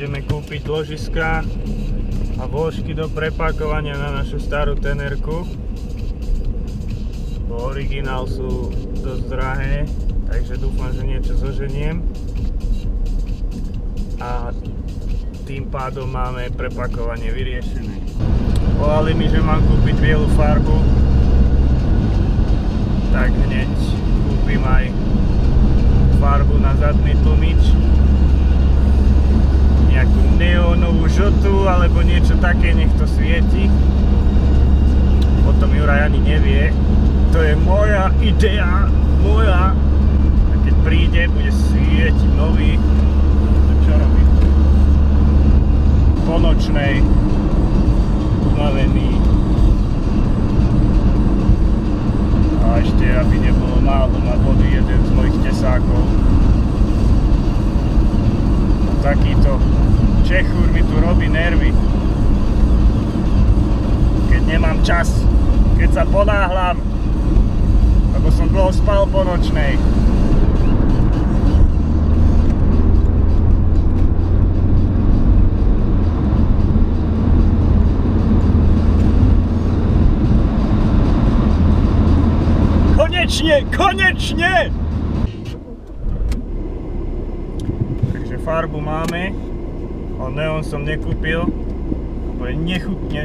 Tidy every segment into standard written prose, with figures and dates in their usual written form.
ideme kúpiť ložiska a vložky do prepakovania na našu starú tenerku. Bo originál sú dosť drahé, takže dúfam, že niečo zoženiem. A tým pádom máme prepakovanie vyriešené. Volali mi, že mám kúpiť bielu farbu, tak hneď kúpim aj farbu na zadný tlmič. Nejakú neónovú žltú alebo niečo také, nech to svieti. Potom Juraj ani nevie. To je moja idea, moja. A keď príde, bude svietiť nový. Čo robí? Po nočnej, unavený. A ešte, aby nebolo málo na vody, jeden z mojich tesákov. Takýto čechúr mi tu robí nervy. Keď nemám čas, keď sa ponáhľam, lebo som dlho spal po nočnej. Konečne! Takže farbu máme, ale neon som nekúpil, lebo je nechutne,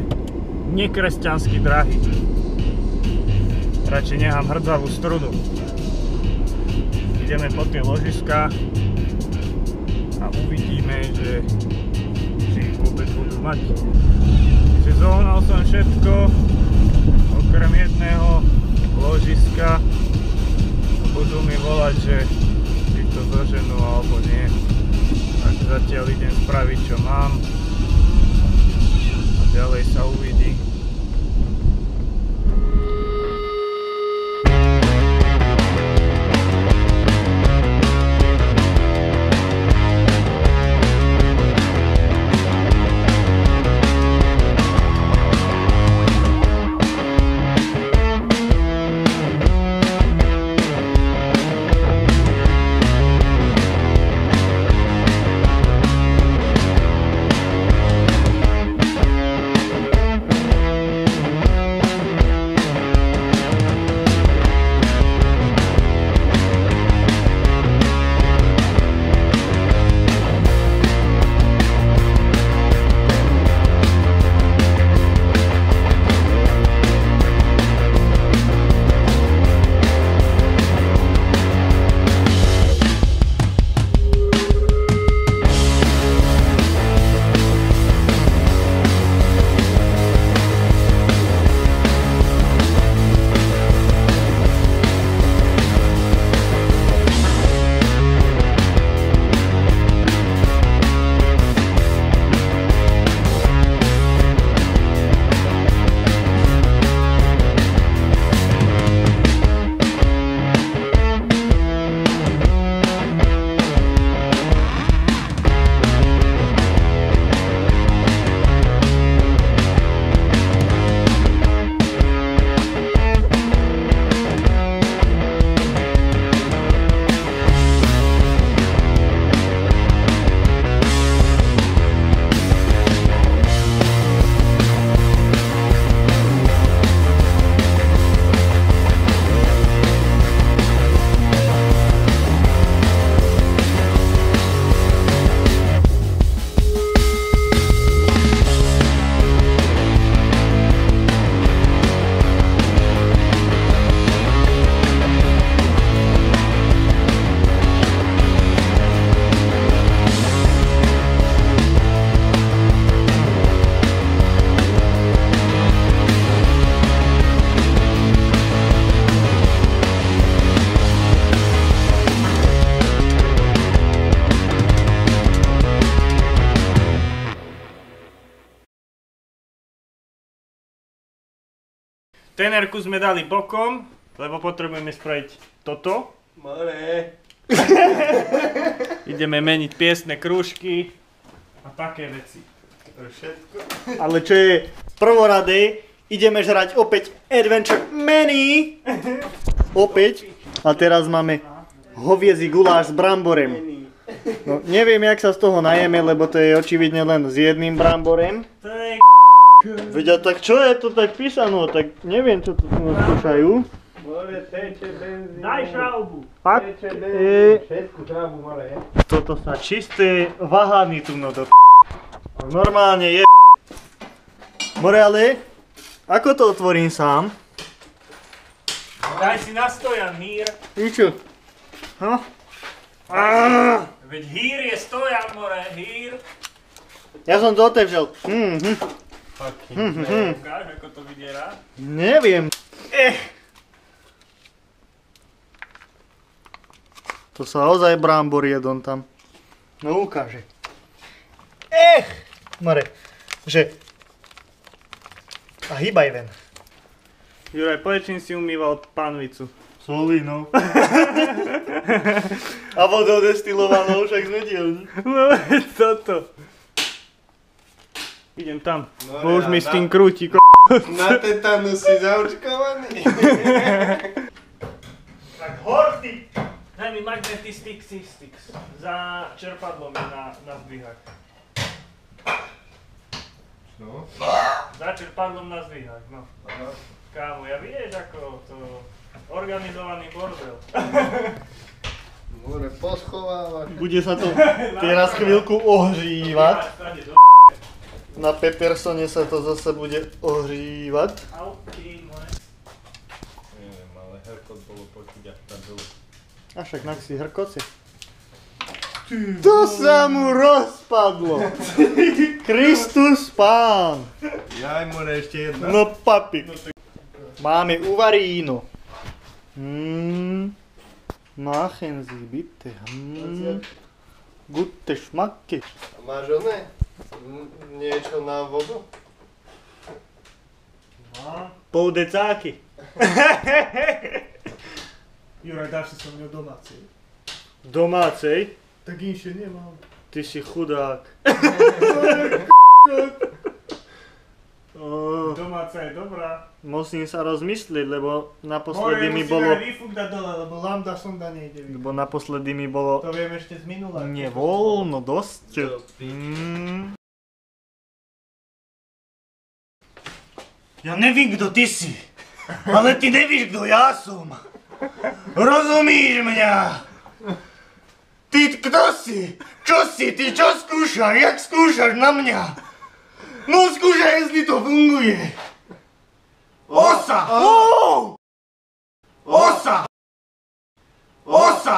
nekresťansky drahý. Radšej nechám hrdzavú strunu. Ideme po tie ložiska a uvidíme, že ich vôbec budú mať. Takže zohnal som všetko, okrem jedného ložiska. Budú mi volať, že či to zoženú alebo nie. Takže zatiaľ idem spraviť, čo mám. A ďalej sa uvidí. Tenerku sme dali bokom, lebo potrebujeme spraviť toto. More. Ideme meniť piesne krúžky a také veci. Všetko. Ale čo je prvorade, ideme žrať opäť Adventure Menu. Opäť. A teraz máme hoviezí guláš s bramborem. No, neviem, jak sa z toho najeme, lebo to je očividne len s jedným bramborem. To je Veď, a tak čo je to tak písano? Tak neviem, čo tu skúšajú. More, teče benzín. Daj šraubu. Fakt? Teče benzín. Všetku šraubu, more. Toto sa čisté vahany tu no do normálne je. More, ale ako to otvorím sám? Daj si na stojan hýr. I čo? No? Veď hýr je stojan, more, hýr. Ja som to otevřel. Ukáž, ako to vyderá. Neviem. To sa ozaj brambor jedon tam. No ukáže. More, že... A hýbaj ven. Juraj, povedz, čím si umýval pánvicu. Solinou. A vodou destilovanou, však sme dielni. No, toto. Idem tam, No bo už ja, mi s na- tým krúti, Na tetanu si zaočkovaný. Tak horty. Daj mi magnetistic sticks za čerpadlo mi na zdvihák. No. Za čerpadlom na zdvihák, no. Kámo, ja vieš ako to organizovaný bordel. More poschovávať. Bude sa to teraz chvíľku ohřívať. Stade do Na Peppersone sa to zase bude ohřívať. Au, ty moje. Neviem, ale herkot bolo počuť až tam dole. A však nak si hrkoci. To sa mu rozpadlo. Kristus Pán. Jaj, more, ešte jedna. No papi. Máme uvaríno. Machen Sie bitte. Gute Schmacke. A máš oné? Niečo na vodu? Poudecáky. Juraj, dáš si so mňou domácej. Domácej? Tak inšie nemám. Ty si chudák. Domáca je dobrá. Musím sa rozmyslieť, lebo naposledy mi bolo... Výfuk dať dole, lebo lambda sonda nejde vyfúkať. Lebo naposledy mi bolo... To viem ešte z minula. Nevoľno dosť. Ja nevím, kto ty si, ale ty nevíš, kto ja som. Rozumíš mňa? Ty kto si? Čo si? Ty čo skúšaš? Jak skúšaš na mňa? No skúšaj, jestli to funguje. Osa! Osa! Osa!